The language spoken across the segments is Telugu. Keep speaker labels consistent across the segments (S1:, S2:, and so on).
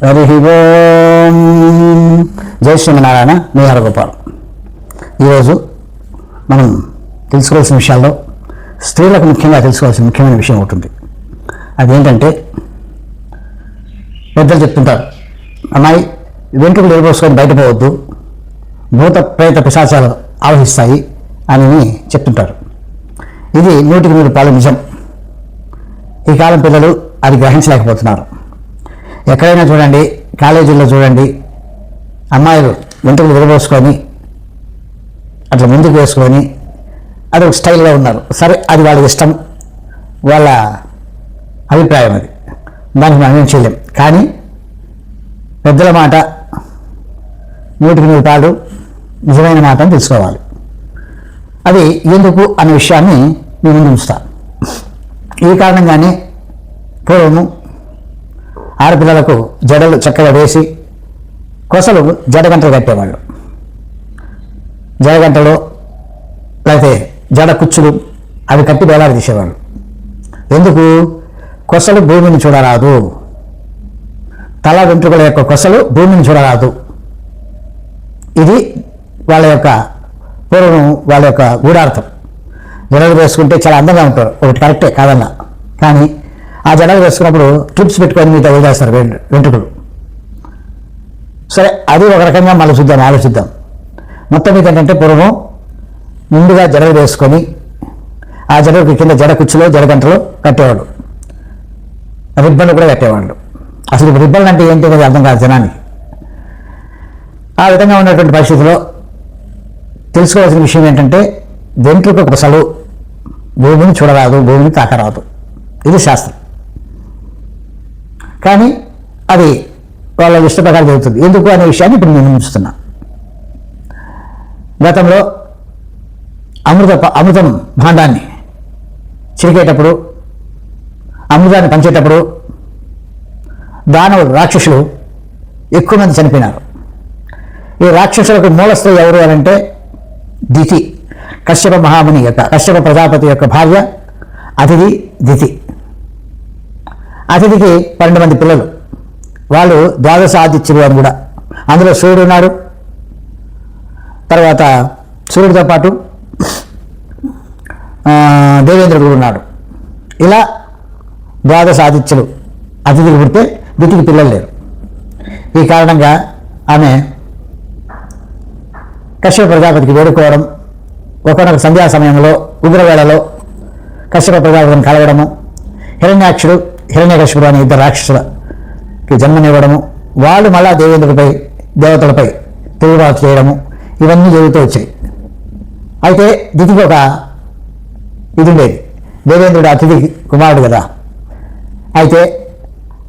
S1: హరి ఓం. జై శ్రీమనారాయణ. మీ హరగోపాల్. ఈరోజు మనం తెలుసుకోవాల్సిన విషయాల్లో స్త్రీలకు ముఖ్యంగా తెలుసుకోవాల్సిన ముఖ్యమైన విషయం ఉంటుంది. అదేంటంటే, పెద్దలు చెప్తుంటారు, అమ్మాయి వెంట్రుకలు ఎరబోసుకొని బయటపోవద్దు, భూత ప్రేత పిశాచాలు ఆవహిస్తాయి అని చెప్తుంటారు. ఇది 100% నిజం. ఈ కాలం పిల్లలు అది గ్రహించలేకపోతున్నారు. ఎక్కడైనా చూడండి, కాలేజీల్లో చూడండి, అమ్మాయిలు వెంట్రుకలు ఎరబోసుకొని అట్లా ముందుకు వేసుకొని అది ఒక స్టైల్గా ఉన్నారు. సరే, అది వాళ్ళ ఇష్టం, వాళ్ళ అభిప్రాయం, అది దానికి మనం ఏం చేయలేం. కానీ పెద్దల మాట 100% నిజమైన మాట అని తెలుసుకోవాలి. అది ఎందుకు అనే విషయాన్ని మీ ముందు ఉంచుతాను. ఈ కారణంగానే పూర్వము ఆడపిల్లలకు జడలు చక్కగా వేసి కొసలు జడగంటలు కట్టేవాళ్ళు. జడగంటలు లేకపోతే జడ కుచ్చులు అవి కట్టి వేలాడి తీసేవాళ్ళు. ఎందుకు? కొసలు భూమిని చూడరాదు, తల వెంట్రుకల యొక్క కొసలు భూమిని చూడరాదు. ఇది వాళ్ళ యొక్క పూర్వం వాళ్ళ యొక్క గూఢార్థం. జడలు వేసుకుంటే చాలా అందంగా ఉంటారు, ఒకటి కరెక్టే కాదన్నా. కానీ ఆ జడలు వేసుకున్నప్పుడు క్లిప్స్ పెట్టుకొని మీతో వదిలేస్తారు వెంట్రుకలు. సరే, అది ఒక రకంగా మళ్ళీ ఆలోచిద్దాం. మొత్తం మీద ఏంటంటే, పూర్వం ముందుగా జడలు వేసుకొని ఆ జడకు కింద జడ కుచ్చులో జడగంటలో కట్టేవాళ్ళు. రిబ్బన్లు కూడా కట్టేవాళ్ళు. అసలు రిబ్బన్లు అంటే ఏంటి అనేది అర్థం కాదు జనానికి. ఆ విధంగా ఉన్నటువంటి పరిస్థితిలో తెలుసుకోవాల్సిన విషయం ఏంటంటే, వెంట్రుక కొసలు భూమిని చూడరాదు, భూమిని తాకరాదు. ఇది శాస్త్రం. కానీ అది వాళ్ళ ఇష్ట ప్రకారం జరుగుతుంది. ఎందుకు అనే విషయాన్ని ఇప్పుడు నేను ఉంచుతున్నా. గతంలో అమృతం భాండాన్ని చిరికేటప్పుడు, అమృతాన్ని పంచేటప్పుడు దానవులు, రాక్షసులు ఎక్కువ మంది చనిపోయినారు. ఈ రాక్షసులకు మూలస్థ ఎవరు అని అంటే దితి, కశ్యప మహాముని యొక్క, కశ్యప ప్రజాపతి యొక్క భార్య అతిథి దితి. అతిథికి 12 మంది పిల్లలు. వాళ్ళు ద్వాదశ ఆదిత్యులు అని కూడా. అందులో సూర్యుడు ఉన్నాడు, తర్వాత సూర్యుడితో పాటు దేవేంద్రుడు ఉన్నాడు. ఇలా ద్వాదశ ఆదిత్యులు అతిథికి పుడితే దితికి పిల్లలు లేరు. ఈ కారణంగా ఆమె కశ్యప ప్రజాపతికి వేడుకోవడం, ఒకనొక సంధ్యా సమయంలో ఉగ్రవేళలో కశ్యప ప్రజాపతిని కలవడము, హిరణ్యాక్షుడు హిరణ్యకశిపుడు అనే 2 రాక్షసులకి జన్మనివ్వడము, వాళ్ళు మళ్ళా దేవేంద్రుడిపై, దేవతలపై తిరుగుబాటు చేయడము, ఇవన్నీ జరుగుతూ వచ్చాయి. అయితే దితికి ఒక ఇది ఉండేది. దేవేంద్రుడు అతిథి కుమారుడు కదా. అయితే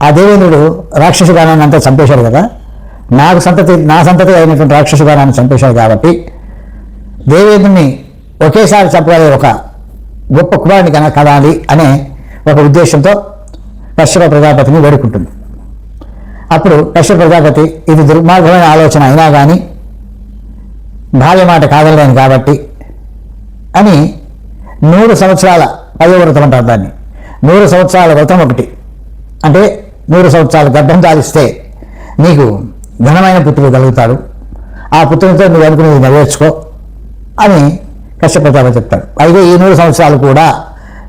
S1: ఆ దేవేంద్రుడు రాక్షస గానాన్ని అంతా చంపేశాడు కదా. నా సంతతి అయినటువంటి రాక్షస గానాన్ని చంపేశాడు. కాబట్టి దేవేంద్రుని ఒకేసారి చంపగలిగే ఒక గొప్ప కుమారుని కనాలి అనే ఒక ఉద్దేశంతో కశ్యప ప్రజాపతిని వేడుకుంటుంది. అప్పుడు కశ్యప ప్రజాపతి ఇది దుర్మార్గమైన ఆలోచన అయినా కానీ భార్య మాట కాదలేను కాబట్టి అని 100 సంవత్సరాల పయోవ్రతం అంటారు దాన్ని. 100 సంవత్సరాల వ్రతం ఒకటి. అంటే 100 సంవత్సరాలు గర్భం దాలిస్తే నీకు ఘనమైన పుత్రుడు కలుగుతాడు, ఆ పుత్రునితో నువ్వు అనుకునేది నెరవేర్చుకో అని కశ్యప ప్రజాపతి చెప్తాడు. అయితే ఈ 100 సంవత్సరాలు కూడా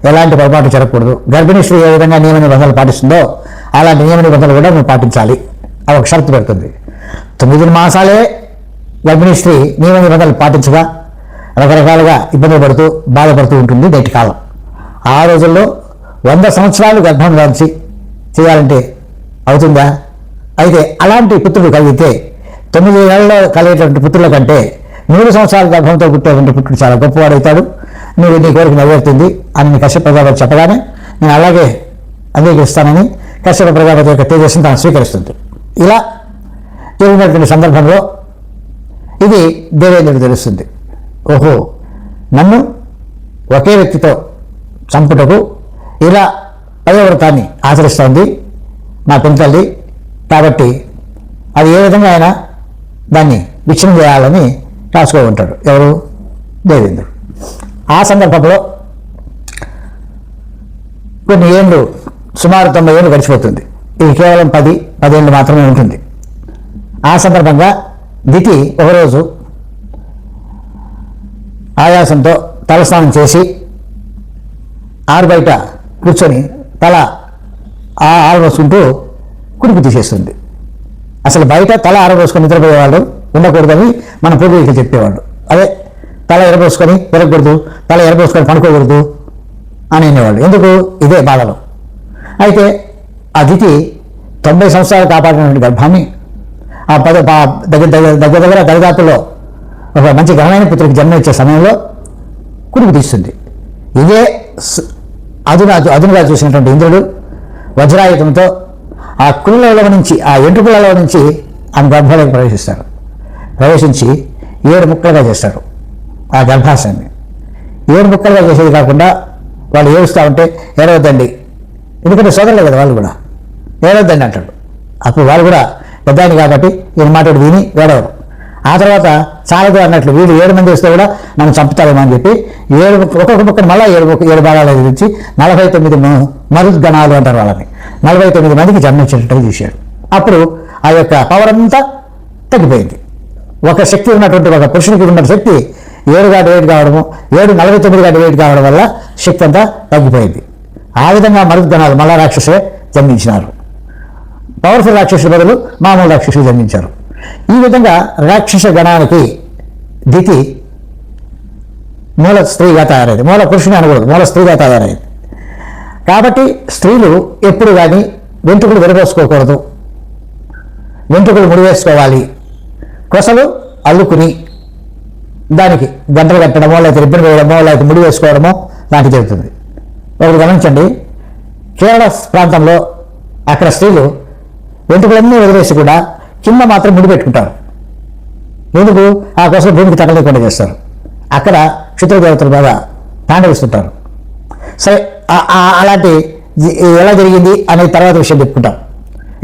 S1: ఎలాంటి పొరపాటు జరగకూడదు. గర్భిణీ స్త్రీ ఏ విధంగా నియమ నిబంధనలు పాటిస్తుందో అలాంటి నియమ నిబంధనలు కూడా నువ్వు పాటించాలి. అది ఒక షరతు పెడుతుంది. 9 మాసాలే గర్భిణీ స్త్రీ నియమ నిబంధనలు పాటించగా రకరకాలుగా ఇబ్బందులు పడుతూ బాధపడుతూ ఉంటుంది నేటి కాలం. ఆ రోజుల్లో 100 సంవత్సరాలు గర్భం దాల్చి చేయాలంటే అవుతుందా? అయితే అలాంటి పుత్రుడు కలిగితే 9 ఏళ్లలో కలిగేటువంటి పుత్రుల కంటే 100 సంవత్సరాల గర్భంతో పుట్టేటువంటి పుత్రుడు చాలా గొప్పవాడవుతాడు, నువ్వు నీ కోరిక నెరవేరుతుంది అని కశ్యప ప్రజాపతి చెప్పగానే నేను అలాగే అంగీకరిస్తానని కశ్యప ప్రజాపతి యొక్క తేజస్సును తాను స్వీకరిస్తుంది. ఇలా జరిగినటువంటి సందర్భంలో ఇది దేవేంద్రుడు తెలుస్తుంది. ఓహో, నన్ను ఒకే వ్యక్తితో చంపుటకు ఇలా పయోవ్రతాన్ని ఆచరిస్తోంది నా పెంతల్లి. కాబట్టి అది ఏ విధంగా అయినా దాన్ని విచ్ఛిన్నం చేయాలని రాసుకో ఉంటాడు. ఎవరు? దేవేంద్రుడు. ఆ సందర్భంలో కొన్ని ఏళ్ళు, సుమారు 90 ఏళ్ళు గడిచిపోతుంది. ఇది కేవలం 10 ఏళ్ళు మాత్రమే ఉంటుంది. ఆ సందర్భంగా దితి ఒకరోజు ఆయాసంతో తలస్నానం చేసి ఆరు బయట కూర్చొని తల ఆరబోసుకుంటూ కుడికి తీసేస్తుంది. అసలు బయట తల ఆరబోసుకొని నిద్రపోయేవాళ్ళు ఉండకూడదని మన పూర్వీకులు చెప్పేవాళ్ళు. అదే తల ఎరబోసుకొని తిరగకూడదు, తల ఎరబోసుకొని పనుకోకూడదు అని అనేవాళ్ళు. ఎందుకు? ఇదే బాధలు. అయితే ఆ దితి 90 సంవత్సరాలు కాపాడినటువంటి గర్భాన్ని ఆ దగ్గర దరిదాపుల్లో ఒక మంచి ఘనమైన పుత్రికి జన్మ ఇచ్చే సమయంలో కుడికి తీస్తుంది. ఇదే అదునుగా చూసినటువంటి ఇంద్రుడు వజ్రాయుధంతో ఆ కుళ్ళలో నుంచి, ఆ ఎంట్రుకులలో నుంచి ఆమె గర్భంలోకి ప్రవేశించి 7 ముక్కలుగా చేస్తారు ఆ గర్భాశయాన్ని. 7 ముక్కలుగా చేసేది కాకుండా వాళ్ళు ఏడుస్తూ ఉంటే ఏడవద్దండి, ఎందుకంటే సోదరులే కదా వాళ్ళు కూడా, ఏడవద్దండి అంటాడు. అప్పుడు వాళ్ళు కూడా పెద్దాయని కాబట్టి ఈయన మాట విని ఏడవరు. ఆ తర్వాత చాలదు అన్నట్లు వీళ్ళు 7 మంది వస్తే కూడా మనం చంపుతారేమో అని చెప్పి ఒక్కొక్క ముక్కను మళ్ళీ 7 భాగాలు ఎదిరించి 49 మరుద్గణాలు అంటారు వాళ్ళని, 49 మందికి జన్మించేటట్టుగా చూశాడు. అప్పుడు ఆ యొక్క పవర్ అంతా తగ్గిపోయింది. ఒక శక్తి ఉన్నటువంటి ఒక పురుషునికి ఉన్న శక్తి 7గా డివైడ్ కావడము, 7 49గా డివైడ్ కావడం వల్ల శక్తి అంతా తగ్గిపోయింది. ఆ విధంగా మరుద్గణాలు మళ్ళా రాక్షసే జన్మించినారు. పవర్ఫుల్ రాక్షసుల బదులు మామూలు రాక్షసులు జన్మించారు. ఈ విధంగా రాక్షస గణానికి దితి మూల స్త్రీగా తయారైంది. మూల పురుషుని అనకూడదు, మూల స్త్రీగా తయారైంది. కాబట్టి స్త్రీలు ఎప్పుడు కానీ వెంట్రుకలు విరబోసుకోకూడదు, వెంట్రుకలు ముడివేసుకోవాలి. కొసలు అల్లుకుని దానికి గంటలు కట్టడమో, లేకపోతే రిబ్బన్ వేయడమో, లేకపోతే ముడి వేసుకోవడమో లాంటివి జరుగుతుంది. ఒకటి గమనించండి, కేరళ ప్రాంతంలో అక్కడ స్త్రీలు వెంట్రుకలన్నీ వదిలేసి కూడా కింద మాత్రం ముడి పెట్టుకుంటారు. ఎందుకు? ఆ కోసం భూమికి తగలేకుండా చేస్తారు. అక్కడ క్షుద్రదేవతలు బాగా తాండవిస్తుంటారు. సరే, అలాంటి ఎలా జరిగింది అనే తర్వాత విషయం చెప్పుకుంటాం.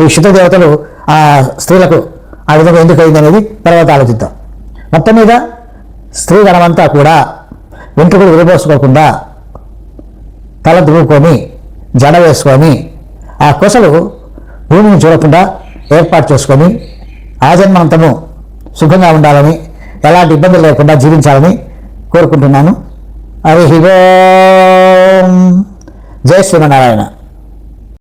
S1: ఈ క్షుద్రదేవతలు ఆ స్త్రీలకు ఆ విధంగా ఎందుకు అయింది అనేది తర్వాత ఆలోచిద్దాం. మొత్తం మీద స్త్రీ గణమంతా కూడా వెంట్రుకలు విరబోసుకోకుండా తల దువ్వుకొని జడ వేసుకొని ఆ కొసలు భూమిని చూడకుండా ఏర్పాటు చేసుకొని ఆజన్మాంతము సుఖంగా ఉండాలని, ఎలాంటి ఇబ్బందులు లేకుండా జీవించాలని కోరుకుంటున్నాను. హరి ఓం. జై శ్రీమన్నారాయణ.